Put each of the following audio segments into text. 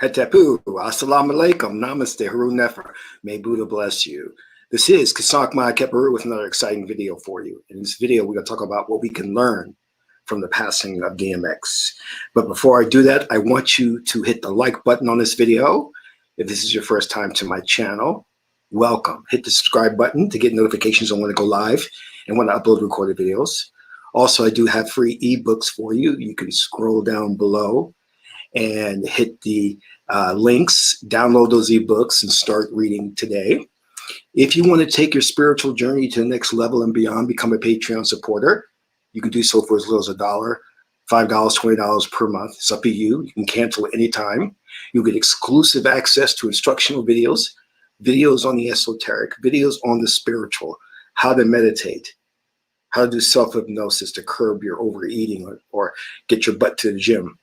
Hetapu, assalamu alaikum, namaste, haru nefer. May Buddha bless you. This is Qesankh Keperu with another exciting video for you. In this video, we're going to talk about what we can learn from the passing of DMX. But before I do that, I want you to hit the like button on this video. If this is your first time to my channel, welcome. Hit the subscribe button to get notifications on when I go live and when I upload recorded videos. Also, I do have free ebooks for you. You can scroll down below and hit the links, download those ebooks and start reading today. If you want to take your spiritual journey to the next level and beyond, become a Patreon supporter. You can do so for as little as $1, $5, $20 per month. It's up to you. You can cancel at any time. You'll get exclusive access to instructional videos, videos on the esoteric, videos on the spiritual, how to meditate, how to do self-hypnosis to curb your overeating or get your butt to the gym,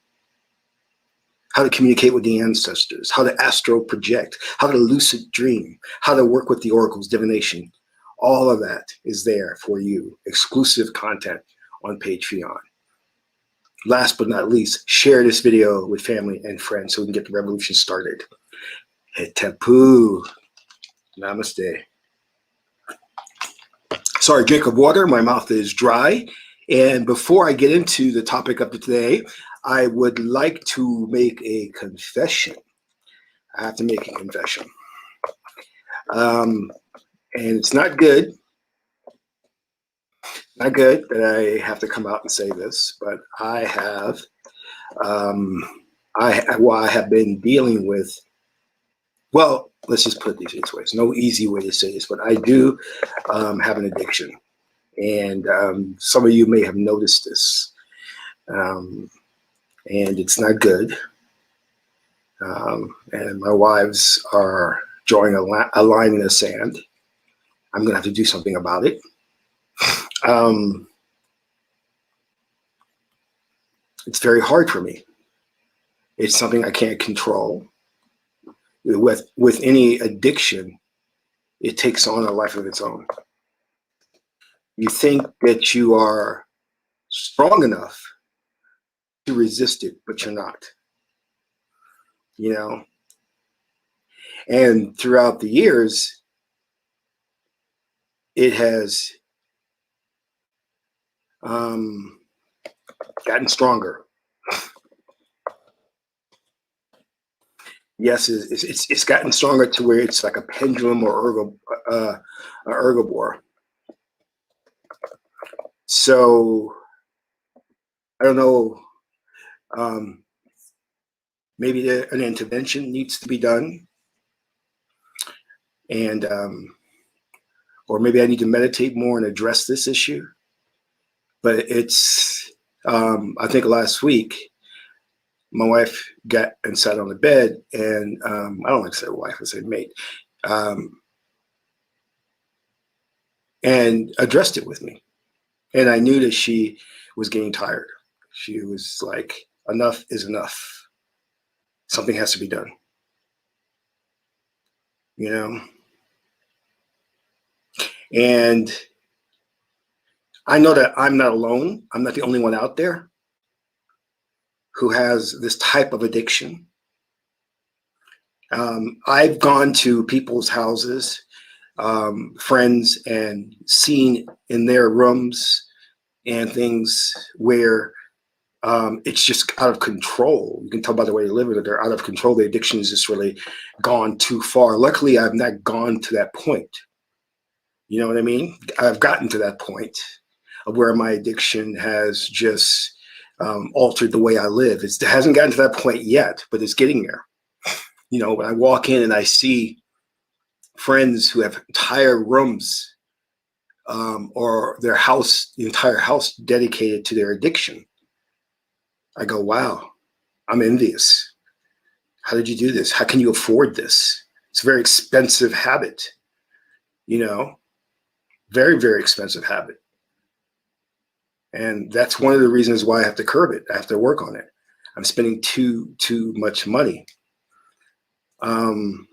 how to communicate with the ancestors, how to astral project, how to lucid dream, how to work with the oracles, divination. All of that is there for you. Exclusive content on Patreon. Last but not least, share this video with family and friends so we can get the revolution started. Hetapu. Namaste. Sorry, drink of water. My mouth is dry. And before I get into the topic of today, I would like to make a confession. I have to make a confession. And it's not good. Not good that I have to come out and say this, but I have been dealing with, well, let's just put it these ways. No easy way to say this, but I do have an addiction. And some of you may have noticed this. And it's not good. And my wives are drawing a line in the sand. I'm going to have to do something about it. It's very hard for me. It's something I can't control. With any addiction, it takes on a life of its own. You think that you are strong enough to resist it, but you're not. You know? And throughout the years, it has gotten stronger. Yes, it's gotten stronger to where it's like a pendulum or ergobore. So I don't know. Maybe an intervention needs to be done, and or maybe I need to meditate more and address this issue. But it's I think last week my wife got and sat on the bed, and I don't like to say wife, I say mate, and addressed it with me. And I knew that she was getting tired. She was like, enough is enough. Something has to be done. You know? And I know that I'm not alone. I'm not the only one out there who has this type of addiction. I've gone to people's houses, friends, and seen in their rooms and things where it's just out of control. You can tell by the way they live it, they're out of control. The addiction has just really gone too far. Luckily, I've not gone to that point. You know what I mean? I've gotten to that point of where my addiction has just altered the way I live. It hasn't gotten to that point yet, but it's getting there. You know, when I walk in and I see friends who have entire rooms or their house, the entire house dedicated to their addiction, I go, wow, I'm envious. How did you do this? How can you afford this? It's a very expensive habit, you know, very, very expensive habit. And that's one of the reasons why I have to curb it. I have to work on it. I'm spending too much money. And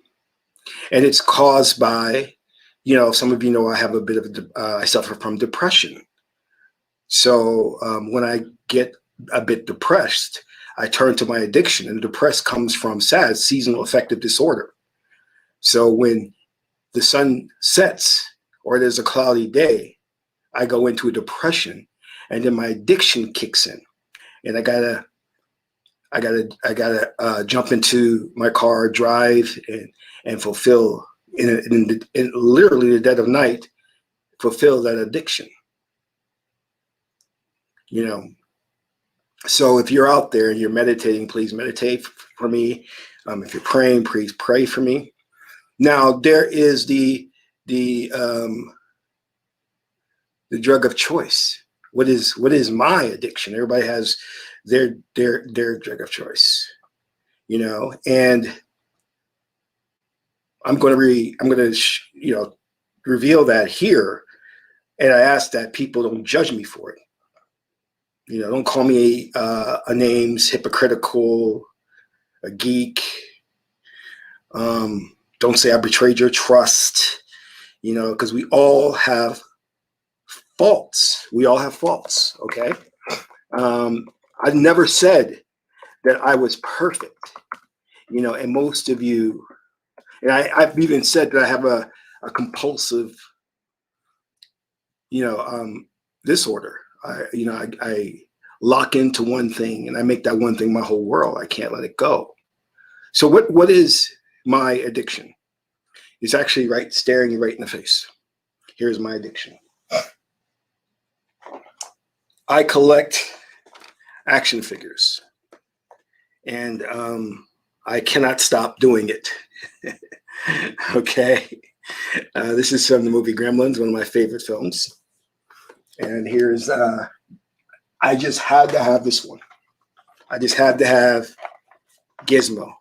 it's caused by, you know, some of you know I have a bit of, I suffer from depression. So when I get a bit depressed, I turn to my addiction, and depressed comes from SAD, seasonal affective disorder. So when the sun sets or there's a cloudy day, I go into a depression, and then my addiction kicks in, and I gotta jump into my car, drive, and fulfill in literally the dead of night, fulfill that addiction. You know, so if you're out there and you're meditating, please meditate for me. If you're praying, please pray for me. Now there is the drug of choice. What is my addiction? Everybody has their drug of choice, you know, and I'm going to reveal that here, and I ask that people don't judge me for it. You know, don't call me names, hypocritical, a geek. Don't say I betrayed your trust. You know, because we all have faults. We all have faults. Okay. I've never said that I was perfect. You know, and most of you, and I've even said that I have a compulsive, disorder. I lock into one thing, and I make that one thing my whole world. I can't let it go. So what is my addiction? It's actually staring you right in the face. Here's my addiction. I collect action figures, and I cannot stop doing it. Okay. This is from the movie Gremlins, one of my favorite films. And here's, I just had to have this one. I just had to have Gizmo.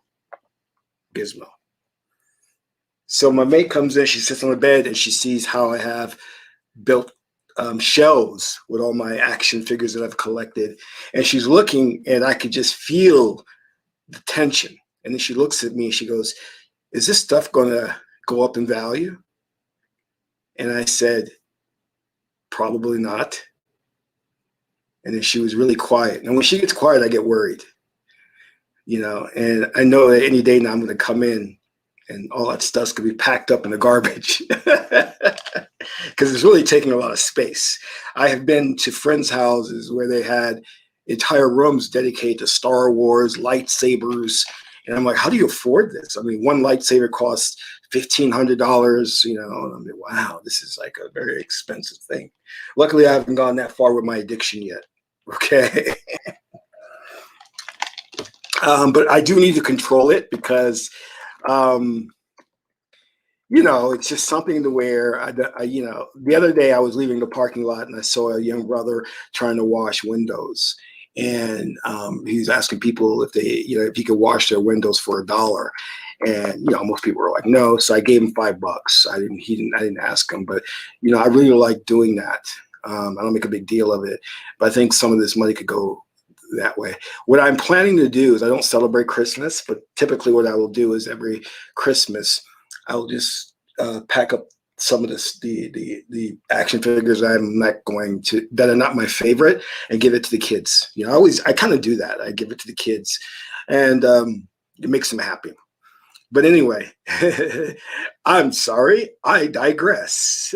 So my mate comes in, she sits on the bed, and she sees how I have built shelves with all my action figures that I've collected. And she's looking, and I could just feel the tension. And then she looks at me and she goes, "Is this stuff going to go up in value?" And I said, "Probably not." And then she was really quiet. And when she gets quiet, I get worried, you know, and I know that any day now I'm going to come in and all that stuff's going to be packed up in the garbage because it's really taking a lot of space. I have been to friends' houses where they had entire rooms dedicated to Star Wars, lightsabers. And I'm like, how do you afford this? I mean, one lightsaber costs $1,500, you know, and I'm like, wow, this is like a very expensive thing. Luckily, I haven't gone that far with my addiction yet. Okay. But I do need to control it because, you know, it's just something to where the other day I was leaving the parking lot and I saw a young brother trying to wash windows. And he was asking people if if he could wash their windows for $1. And, you know, most people were like, no. So I gave him $5. I didn't ask him, but, you know, I really like doing that. I don't make a big deal of it, but I think some of this money could go that way. What I'm planning to do is I don't celebrate Christmas, but typically what I will do is every Christmas, I'll just pack up some of the action figures that are not my favorite and give it to the kids. You know, I kind of do that. I give it to the kids, and it makes them happy. But anyway, I'm sorry, I digress.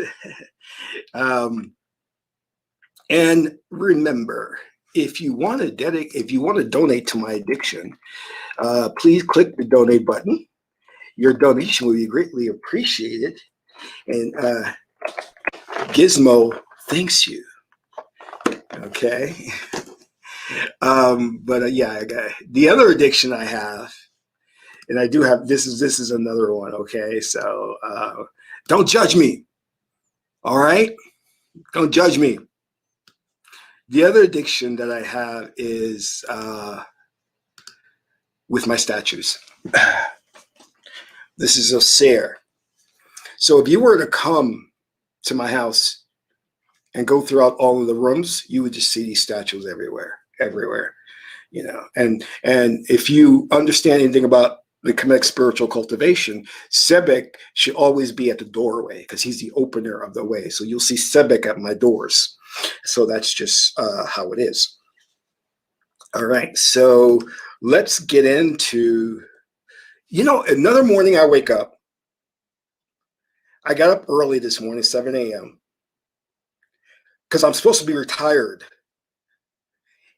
And remember, if you want to donate to my addiction, please click the donate button. Your donation will be greatly appreciated. And Gizmo thanks you. Okay. But yeah, the other addiction I have, and I do have, this is another one. Okay. So don't judge me. All right. Don't judge me. The other addiction that I have is with my statues. This is a Osir. So if you were to come to my house and go throughout all of the rooms, you would just see these statues everywhere, you know. And if you understand anything about the Kemetic spiritual cultivation, Sebek should always be at the doorway because he's the opener of the way. So you'll see Sebek at my doors. So that's just how it is. All right, so let's get into, another morning I wake up. I got up early this morning, 7 a.m., because I'm supposed to be retired.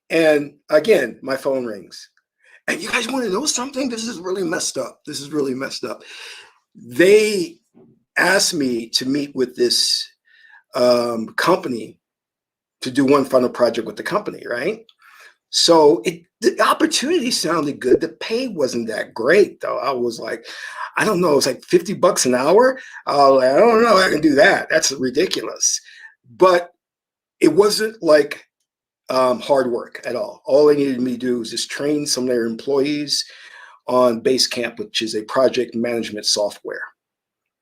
And again, my phone rings. And you guys want to know something? This is really messed up. This is really messed up. They asked me to meet with this company to do one final project with the company, right? So the opportunity sounded good. The pay wasn't that great, though. I was like, I don't know, it's like $50 an hour. I don't know, I can do that. That's ridiculous. But it wasn't like hard work at all. All they needed me to do was just train some of their employees on Basecamp, which is a project management software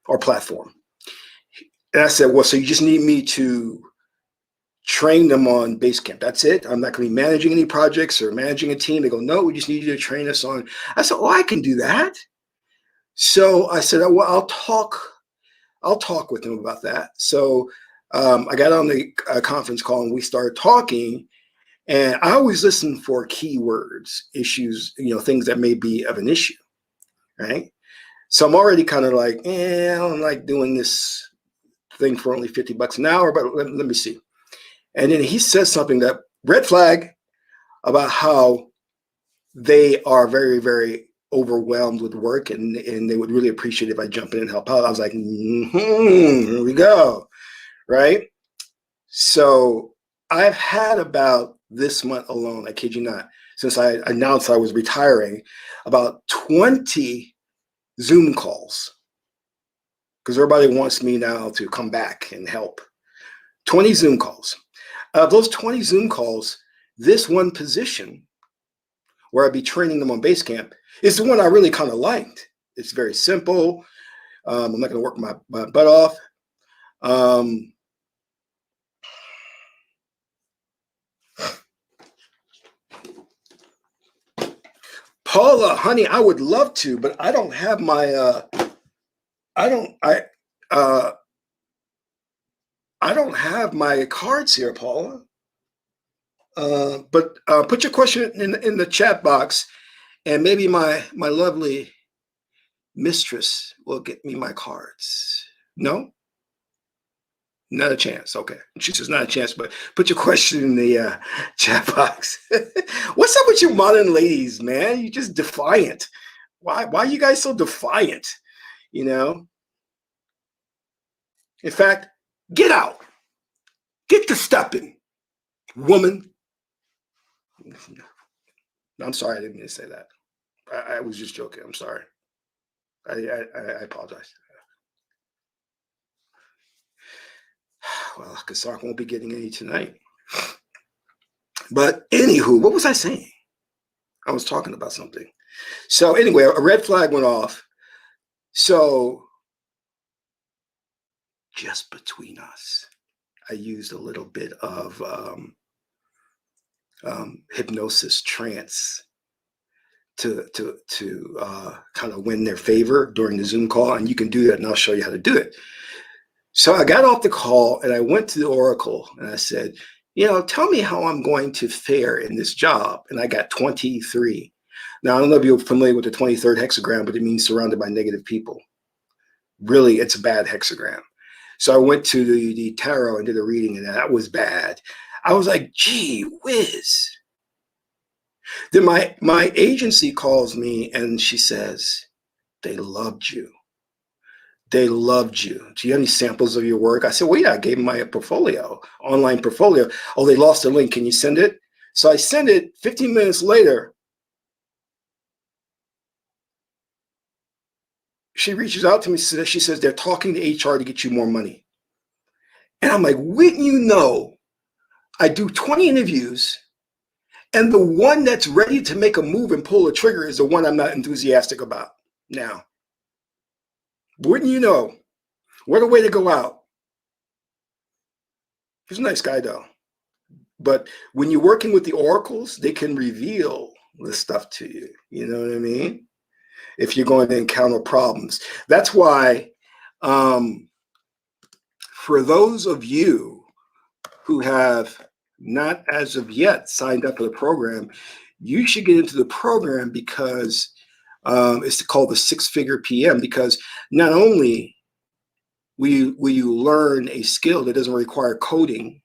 or platform. And I said, well, so you just need me to train them on Basecamp. That's it. I'm not going to be managing any projects or managing a team. They go, no, we just need you to train us on. I said, oh, I can do that. So I said, oh, well, I'll talk with them about that. So I got on the conference call and we started talking. And I always listen for keywords, issues, things that may be of an issue, right? So I'm already kind of like, I don't like doing this thing for only $50 an hour, but let me see. And then he says something that red flag about how they are very, very overwhelmed with work and they would really appreciate if I jump in and help out. I was like, here we go, right? So I've had about this month alone, I kid you not, since I announced I was retiring, about 20 Zoom calls, because everybody wants me now to come back and help. 20 Zoom calls. Those 20 Zoom calls, this one position where I'd be training them on Basecamp is the one I really kind of liked. It's very simple. I'm not going to work my butt off. Paula, honey, I would love to, but I don't have my, I don't have my cards here, Paula. But put your question in the chat box, and maybe my lovely mistress will get me my cards. No? Not a chance. Okay. She says not a chance, but put your question in the chat box. What's up with you modern ladies, man? You just defiant. Why are you guys so defiant? In fact, get out. Get to stepping, woman. I'm sorry, I didn't mean to say that. I was just joking. I'm sorry. I apologize. Well, Qesankh won't be getting any tonight. But anywho, what was I saying? I was talking about something. So anyway, a red flag went off. So just between us, I used a little bit of hypnosis trance to kind of win their favor during the Zoom call. And you can do that, and I'll show you how to do it. So I got off the call and I went to the Oracle and I said, tell me how I'm going to fare in this job. And I got 23. Now, I don't know if you're familiar with the 23rd hexagram, but it means surrounded by negative people. Really, it's a bad hexagram. So I went to the tarot and did a reading, and that was bad. I was like, gee whiz. Then my agency calls me and she says, they loved you. They loved you. Do you have any samples of your work? I said, well, yeah, I gave them my portfolio, online portfolio. Oh, they lost the link. Can you send it? So I send it. 15 minutes later, she reaches out to me. She says, they're talking to HR to get you more money. And I'm like, wouldn't you know, I do 20 interviews, and the one that's ready to make a move and pull a trigger is the one I'm not enthusiastic about now. Wouldn't you know? What a way to go out. He's a nice guy, though. But when you're working with the oracles, they can reveal the stuff to you. You know what I mean? If you're going to encounter problems. That's why for those of you who have not as of yet signed up for the program, you should get into the program because it's called the six-figure PM, because not only will you learn a skill that doesn't require coding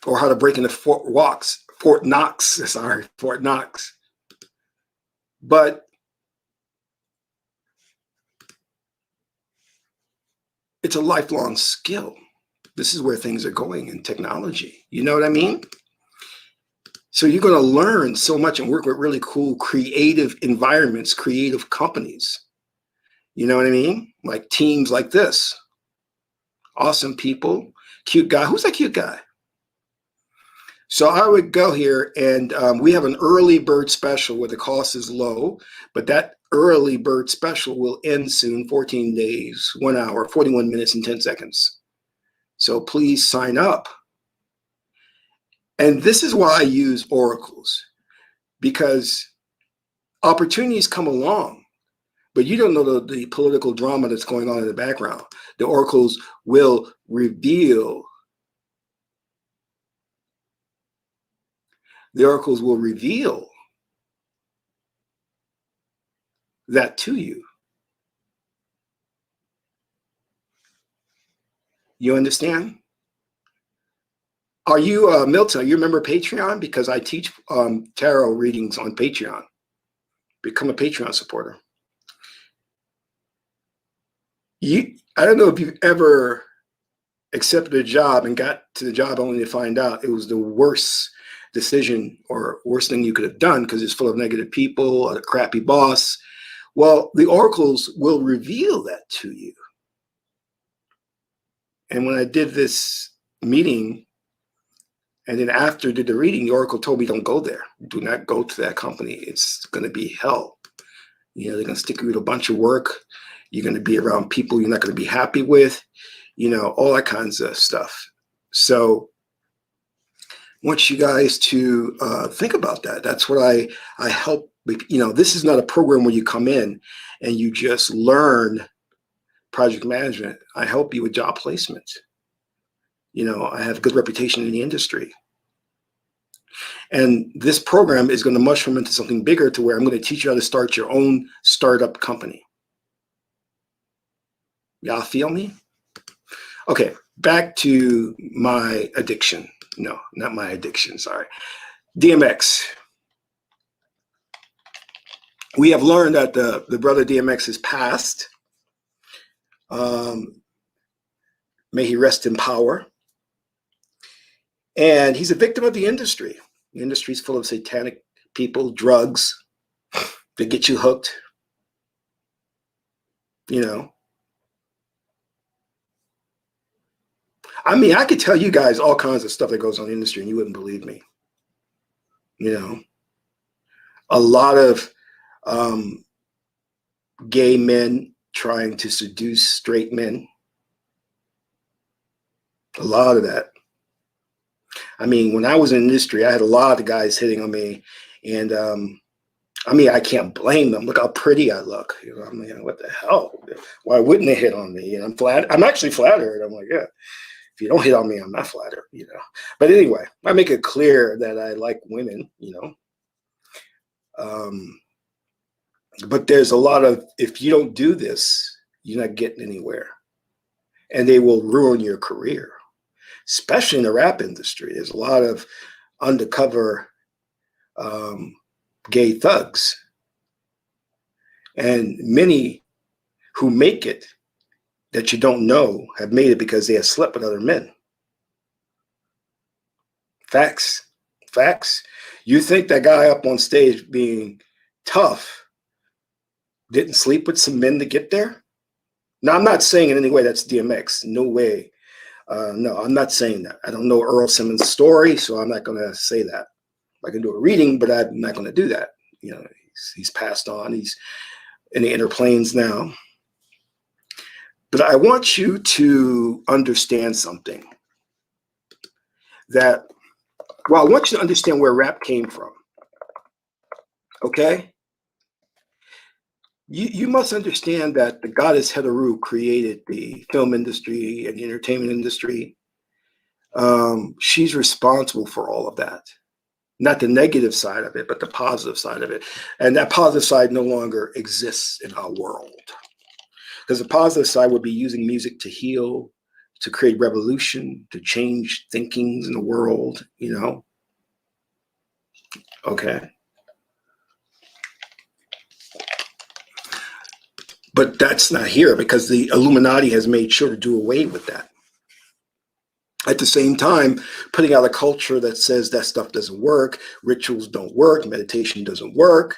or how to break into Fort Knox, but it's a lifelong skill. This is where things are going in technology. You know what I mean? So you're going to learn so much and work with really cool, creative environments, creative companies. You know what I mean? Like teams like this. Awesome people, cute guy. Who's that cute guy? So I would go here, and we have an early bird special where the cost is low, but that early bird special will end soon, 14 days, 1 hour, 41 minutes and 10 seconds. So please sign up. And this is why I use oracles, because opportunities come along, but you don't know the political drama that's going on in the background. The oracles will reveal. The oracles will reveal that to you. You understand? Are you, Milton, you remember Patreon? Because I teach tarot readings on Patreon. Become a Patreon supporter. I don't know if you've ever accepted a job and got to the job only to find out it was the worst decision or worst thing you could have done because it's full of negative people, a crappy boss. Well, the oracles will reveal that to you. And when I did this meeting, and then after I did the reading, the oracle told me, don't go there. Do not go to that company. It's going to be hell. You know, they're going to stick you with a bunch of work. You're going to be around people you're not going to be happy with, you know, all that kinds of stuff. So I want you guys to think about that. That's what I help. You know, this is not a program where you come in and you just learn project management. I help you with job placement. You know, I have a good reputation in the industry. And this program is going to mushroom into something bigger to where I'm going to teach you how to start your own startup company. Y'all feel me? Okay, back to my addiction. No, not my addiction, sorry. DMX. We have learned that the brother DMX has passed. May he rest in power. And he's a victim of the industry. The industry is full of satanic people, drugs that get you hooked. You know. I mean, I could tell you guys all kinds of stuff that goes on in the industry and you wouldn't believe me. You know. A lot of gay men trying to seduce straight men. A lot of that. I mean, when I was in the industry, I had a lot of guys hitting on me, and I mean, I can't blame them. Look how pretty I look. You know, I'm like, what the hell? Why wouldn't they hit on me? And I'm actually flattered. I'm like, yeah. If you don't hit on me, I'm not flattered. You know. But anyway, I make it clear that I like women. You know. But there's a lot of, if you don't do this, you're not getting anywhere, and they will ruin your career. Especially in the rap industry, there's a lot of undercover gay thugs. And many who make it that you don't know have made it because they have slept with other men. Facts. Facts. You think that guy up on stage being tough didn't sleep with some men to get there? Now, I'm not saying in any way that's DMX. No way. No, I'm not saying that. I don't know Earl Simmons' story, so I'm not going to say that. I can do a reading, but I'm not going to do that. You know, he's passed on. He's in the inner planes now. But I want you to understand something. That, well, I want you to understand where rap came from. Okay? You must understand that the goddess Heteru created the film industry and the entertainment industry. She's responsible for all of that. Not the negative side of it, but the positive side of it. And that positive side no longer exists in our world. Because the positive side would be using music to heal, to create revolution, to change thinkings in the world, you know? Okay. But that's not here because the Illuminati has made sure to do away with that. At the same time, putting out a culture that says that stuff doesn't work, rituals don't work, meditation doesn't work.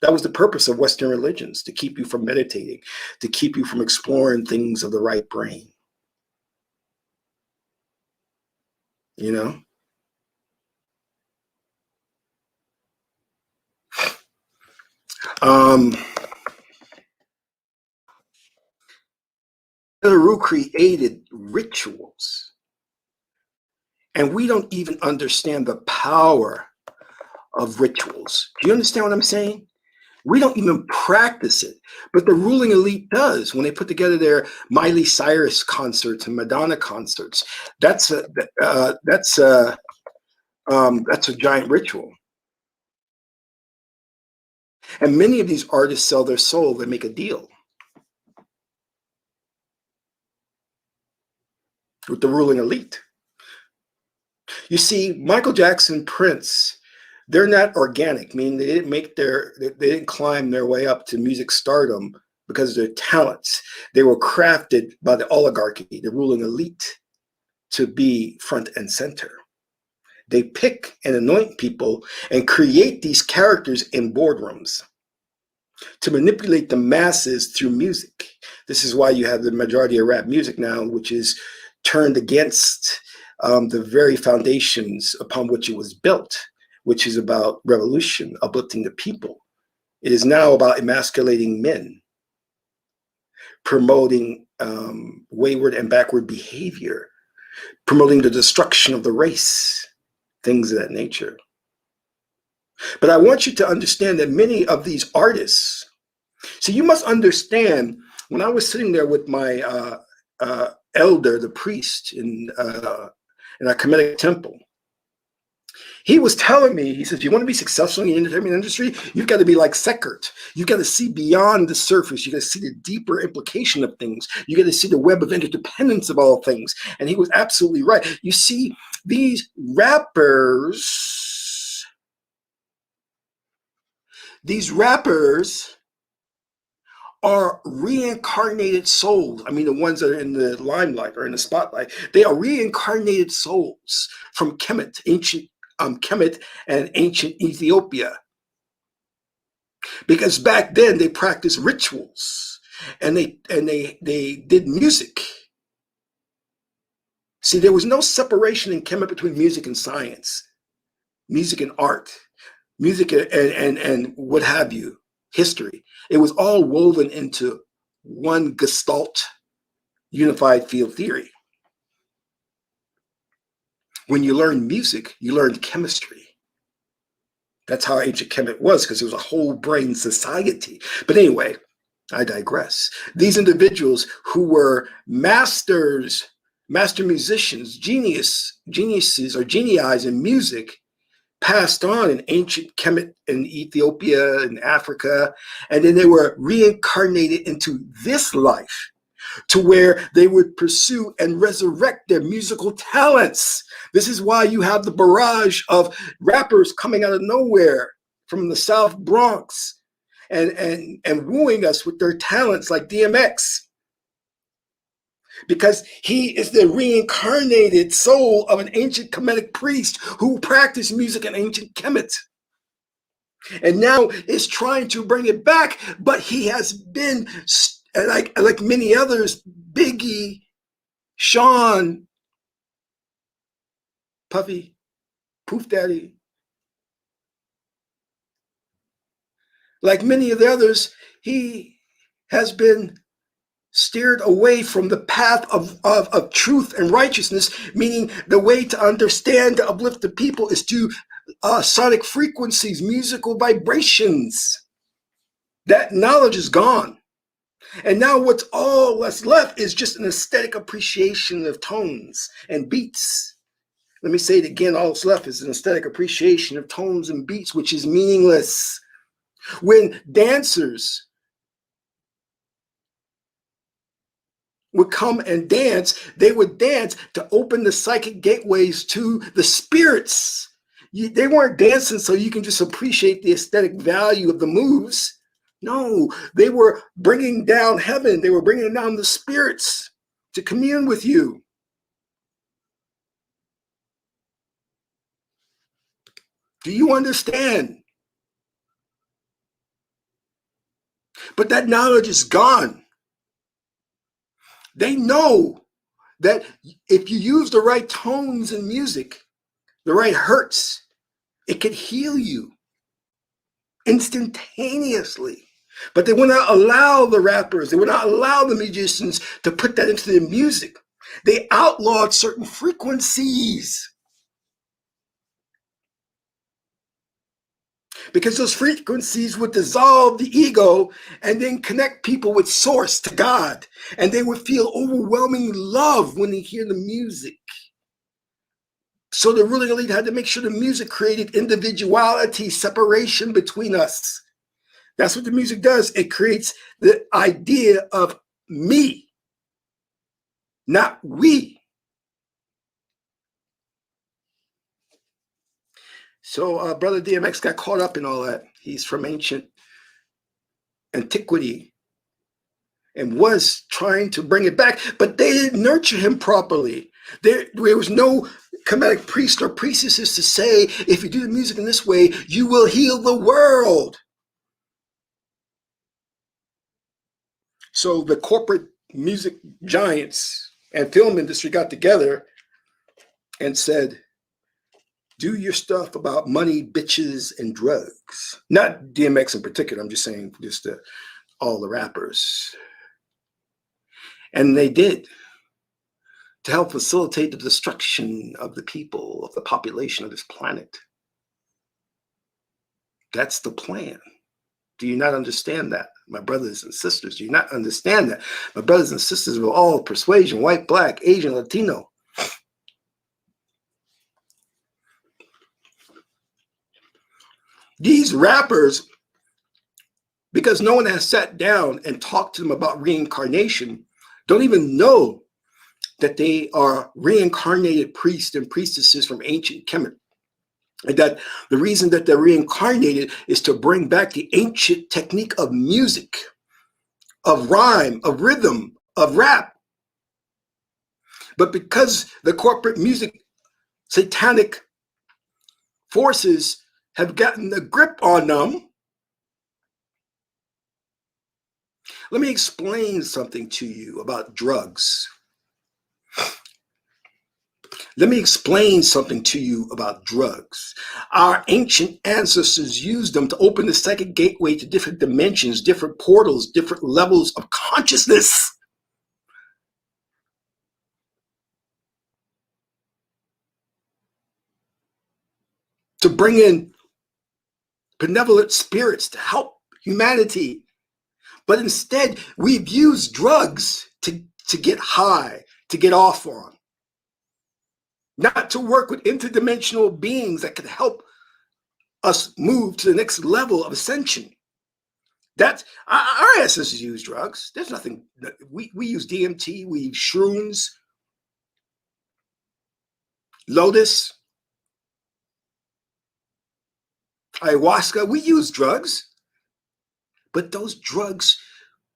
That was the purpose of Western religions, to keep you from meditating, to keep you from exploring things of the right brain. You know? Guru created rituals, and we don't even understand the power of rituals. Do you understand what I'm saying? We don't even practice it, but the ruling elite does when they put together their Miley Cyrus concerts and Madonna concerts. That's a giant ritual. And many of these artists sell their soul. They make a deal with the ruling elite. You see, Michael Jackson, Prince, they're not organic, meaning they didn't climb their way up to music stardom because of their talents. They were crafted by the oligarchy, the ruling elite, to be front and center. They pick and anoint people and create these characters in boardrooms to manipulate the masses through music. This is why you have the majority of rap music now, which is turned against the very foundations upon which it was built, which is about revolution, uplifting the people. It is now about emasculating men, promoting wayward and backward behavior, promoting the destruction of the race, things of that nature. But I want you to understand that many of these artists, so you must understand, when I was sitting there with my elder, the priest in our Kemetic temple, he was telling me, he says, you want to be successful in the entertainment industry, you've got to be like Qesankh. You've got to see beyond the surface. You got to see the deeper implication of things. You got to see the web of interdependence of all things. And he was absolutely right. You see, these rappers are reincarnated souls. I mean, the ones that are in the limelight or in the spotlight, they are reincarnated souls from Kemet, ancient Kemet and ancient Ethiopia. Because back then they practiced rituals and they did music. See, there was no separation in Kemet between music and science, music and art, music and what have you, history. It was all woven into one gestalt, unified field theory. When you learn music, you learn chemistry. That's how ancient Kemet was, because it was a whole brain society. But anyway, I digress. These individuals who were master musicians, geniuses or genii in music, passed on in ancient Kemet in Ethiopia and Africa, and then they were reincarnated into this life to where they would pursue and resurrect their musical talents. This is why you have the barrage of rappers coming out of nowhere from the South Bronx and wooing us with their talents like DMX. Because he is the reincarnated soul of an ancient Kemetic priest who practiced music in ancient Kemet. And now is trying to bring it back, but he has been, like many others, Biggie, Sean, Puffy, Poof Daddy, like many of the others, he has been steered away from the path of truth and righteousness, meaning the way to understand, to uplift the people is to sonic frequencies, musical vibrations. That knowledge is gone. And now what's all that's left is just an aesthetic appreciation of tones and beats. Let me say it again. All that's left is an aesthetic appreciation of tones and beats, which is meaningless. When dancers would come and dance, they would dance to open the psychic gateways to the spirits. They weren't dancing so you can just appreciate the aesthetic value of the moves. No, they were bringing down heaven. They were bringing down the spirits to commune with you. Do you understand? But that knowledge is gone. They know that if you use the right tones in music, the right hertz, it could heal you instantaneously. But they would not allow the rappers, they would not allow the musicians to put that into their music. They outlawed certain frequencies because those frequencies would dissolve the ego and then connect people with source, to God. And they would feel overwhelming love when they hear the music. So the ruling elite had to make sure the music created individuality, separation between us. That's what the music does. It creates the idea of me, not we. So Brother DMX got caught up in all that. He's from ancient antiquity and was trying to bring it back, but they didn't nurture him properly. There was no Kemetic priest or priestesses to say, if you do the music in this way, you will heal the world. So the corporate music giants and film industry got together and said, do your stuff about money, bitches, and drugs. Not DMX in particular. I'm just saying just all the rappers. And they did, to help facilitate the destruction of the people, of the population of this planet. That's the plan. Do you not understand that, my brothers and sisters? Do you not understand that? My brothers and sisters of all persuasion, white, black, Asian, Latino. These rappers, because no one has sat down and talked to them about reincarnation, don't even know that they are reincarnated priests and priestesses from ancient Kemet. And that the reason that they're reincarnated is to bring back the ancient technique of music, of rhyme, of rhythm, of rap. But because the corporate music satanic forces have gotten a grip on them, let me explain something to you about drugs. Let me explain something to you about drugs. Our ancient ancestors used them to open the psychic gateway to different dimensions, different portals, different levels of consciousness. To bring in benevolent spirits to help humanity. But instead, we've used drugs to get high, to get off on. Not to work with interdimensional beings that could help us move to the next level of ascension. That's our ancestors use drugs. There's nothing. We use DMT, we use shrooms, lotus, ayahuasca. We use drugs, but those drugs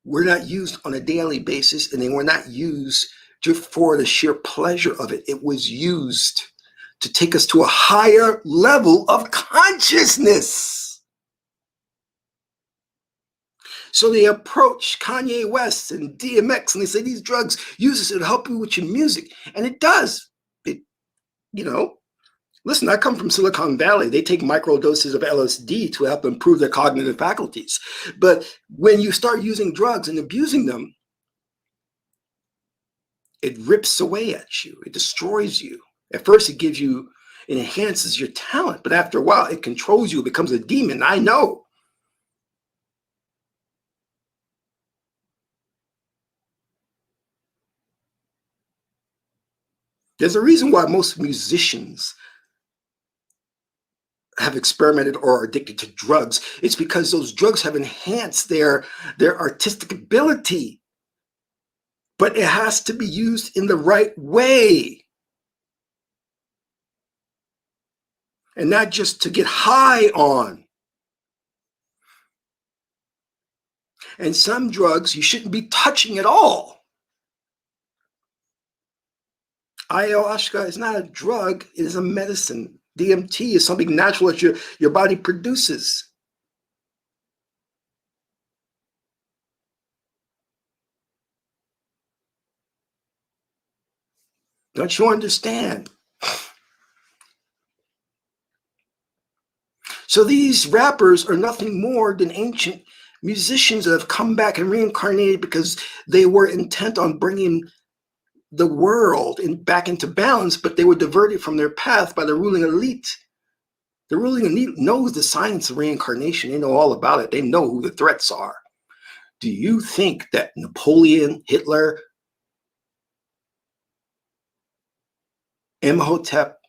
were not used on a daily basis, and they were not used just for the sheer pleasure of it. It was used to take us to a higher level of consciousness. So they approach Kanye West and DMX and they say, these drugs, use this to help you with your music. And it does. It, listen, I come from Silicon Valley. They take micro doses of LSD to help improve their cognitive faculties. But when you start using drugs and abusing them, it rips away at you. It destroys you. At first, it enhances your talent. But after a while, it controls you. It becomes a demon. I know. There's a reason why most musicians have experimented or are addicted to drugs. It's because those drugs have enhanced their artistic ability, but it has to be used in the right way and not just to get high on. And some drugs you shouldn't be touching at all. Ayahuasca is not a drug, it is a medicine. DMT is something natural that your body produces. Don't you understand? So these rappers are nothing more than ancient musicians that have come back and reincarnated because they were intent on bringing the world back into balance, but they were diverted from their path by the ruling elite. The ruling elite knows the science of reincarnation. They know all about it. They know who the threats are. Do you think that Napoleon, Hitler, Imhotep,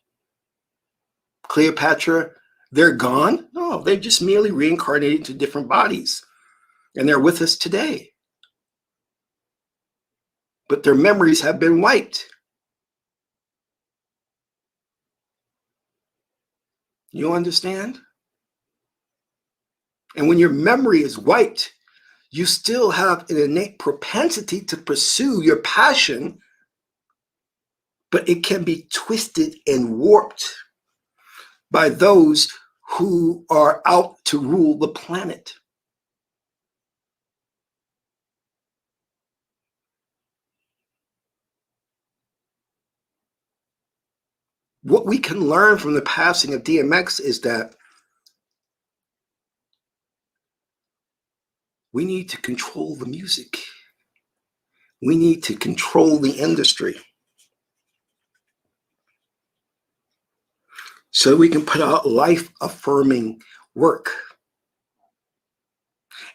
Cleopatra, they're gone? No, they just merely reincarnated into different bodies. And they're with us today. But their memories have been wiped. You understand? And when your memory is wiped, you still have an innate propensity to pursue your passion, but it can be twisted and warped by those who are out to rule the planet. What we can learn from the passing of DMX is that we need to control the music. We need to control the industry so we can put out life-affirming work.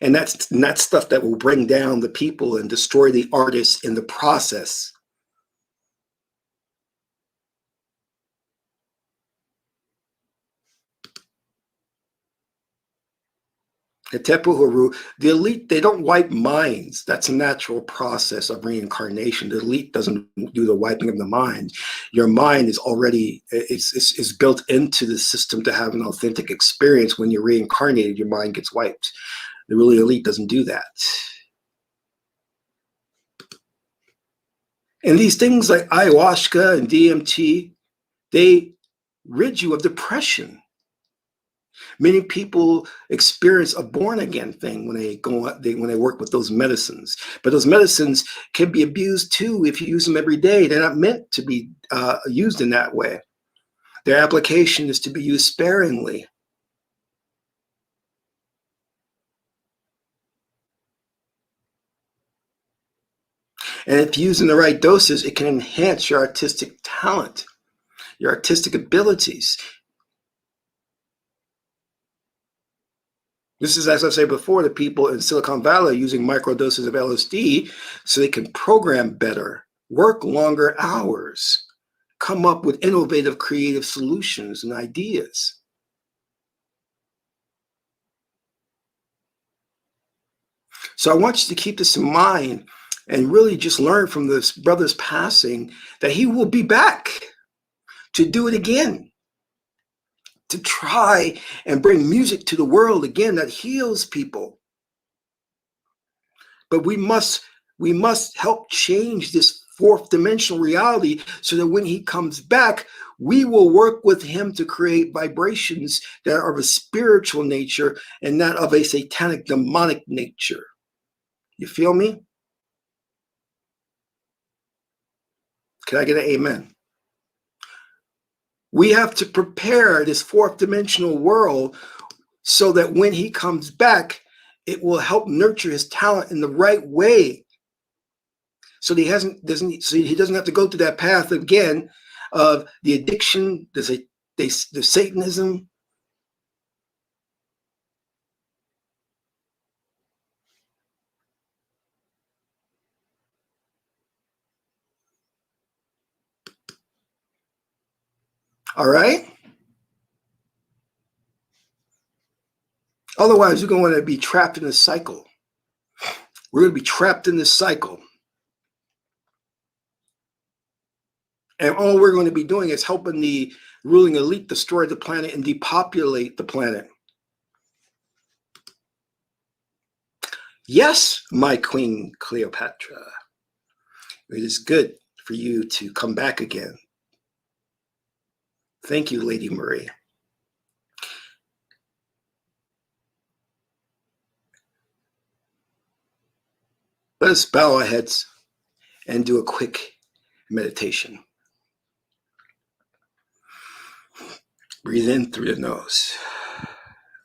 And that's not stuff that will bring down the people and destroy the artists in the process. The Tepuharu, the elite, they don't wipe minds. That's a natural process of reincarnation. The elite doesn't do the wiping of the mind. Your mind is already, it's built into the system to have an authentic experience. When you're reincarnated, your mind gets wiped. The really elite doesn't do that. And these things like ayahuasca and DMT, they rid you of depression. Many people experience a born again thing when they work with those medicines. But those medicines can be abused too if you use them every day. They're not meant to be used in that way. Their application is to be used sparingly. And if used in the right doses, it can enhance your artistic talent, your artistic abilities. This is, as I said before, the people in Silicon Valley using microdoses of LSD so they can program better, work longer hours, come up with innovative, creative solutions and ideas. So I want you to keep this in mind and really just learn from this brother's passing that he will be back to do it again, to try and bring music to the world again that heals people. But we must help change this fourth dimensional reality so that when he comes back, we will work with him to create vibrations that are of a spiritual nature and not of a satanic, demonic nature. You feel me? Can I get an amen? We have to prepare this fourth dimensional world so that when he comes back, it will help nurture his talent in the right way. So he doesn't have to go through that path again of the addiction, the Satanism. All right? Otherwise, you're going to be trapped in a cycle. We're going to be trapped in this cycle. And all we're going to be doing is helping the ruling elite destroy the planet and depopulate the planet. Yes, my Queen Cleopatra, it is good for you to come back again. Thank you, Lady Marie. Let us bow our heads and do a quick meditation. Breathe in through the nose,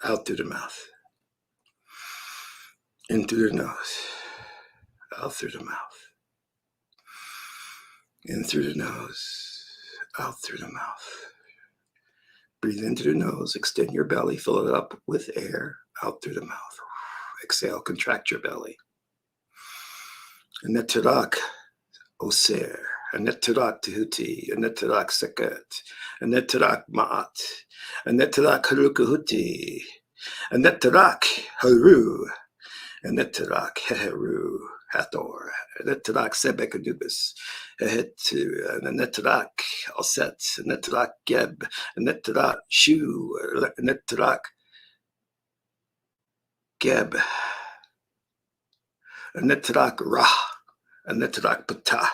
out through the mouth. In through the nose, out through the mouth. In through the nose, out through the mouth. Breathe into the nose, extend your belly, fill it up with air, out through the mouth. Exhale, contract your belly. Anetarak oser, Anetarak tehuti, Anetarak seket, Anetarak maat, Anetarak harukahuti, Anetarak haru, Anetarak heheru, hathor, Anetarak sebekadubis, Hehetu, Anetarak alset, Anetarak geb, Anetarak shu, Anetarak geb, Anetarak ra, Anetarak pata,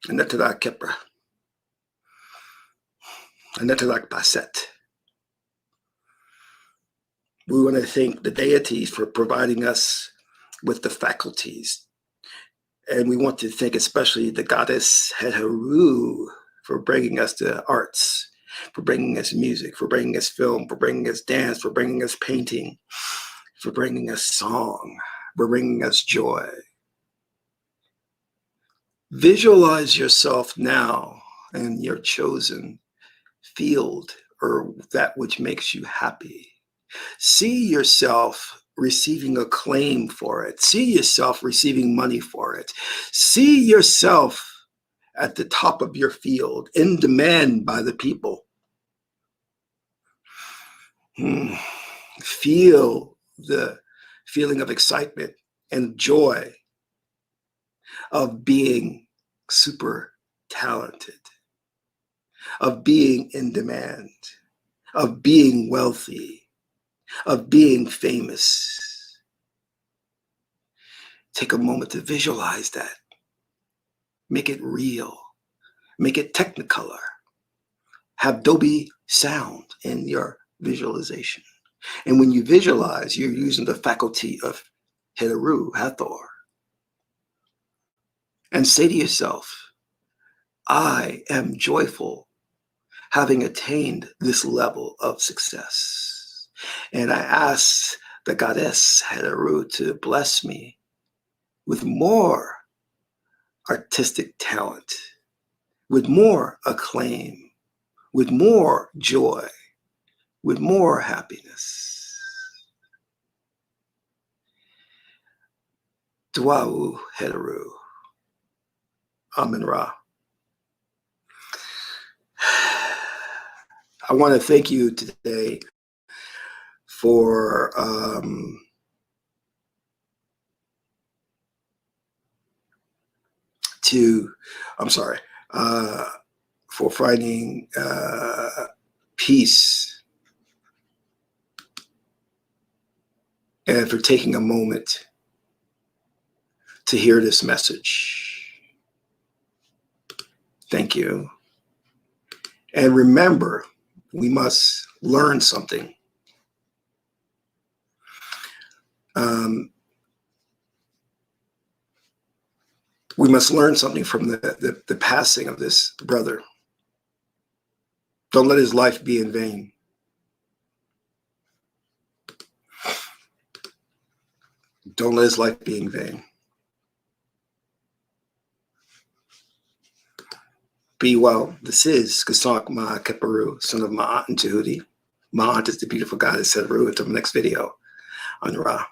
Anetarak kepra, Anetarak baset. We want to thank the deities for providing us with the faculties. And we want to thank especially the goddess Heheru for bringing us the arts, for bringing us music, for bringing us film, for bringing us dance, for bringing us painting, for bringing us song, for bringing us joy. Visualize yourself now in your chosen field or that which makes you happy. See yourself receiving acclaim for it. See yourself receiving money for it. See yourself at the top of your field, in demand by the people. Feel the feeling of excitement and joy of being super talented, of being in demand, of being wealthy, of being famous. Take a moment to visualize that. Make it real. Make it technicolor. Have Dolby sound in your visualization. And when you visualize, you're using the faculty of Heteru, Hathor. And say to yourself, I am joyful having attained this level of success. And I ask the goddess Heteru to bless me with more artistic talent, with more acclaim, with more joy, with more happiness. Dwau Heteru. Amen Ra. I want to thank you today for for finding peace and for taking a moment to hear this message. Thank you. And remember, we must learn something. We must learn something from the passing of this brother. Don't let his life be in vain. Don't let his life be in vain. Be well. This is Qesankh Ma Keperu, son of Ma'at and Tahuti. Ma'at is the beautiful goddess Heteru. Until the next video on Ra.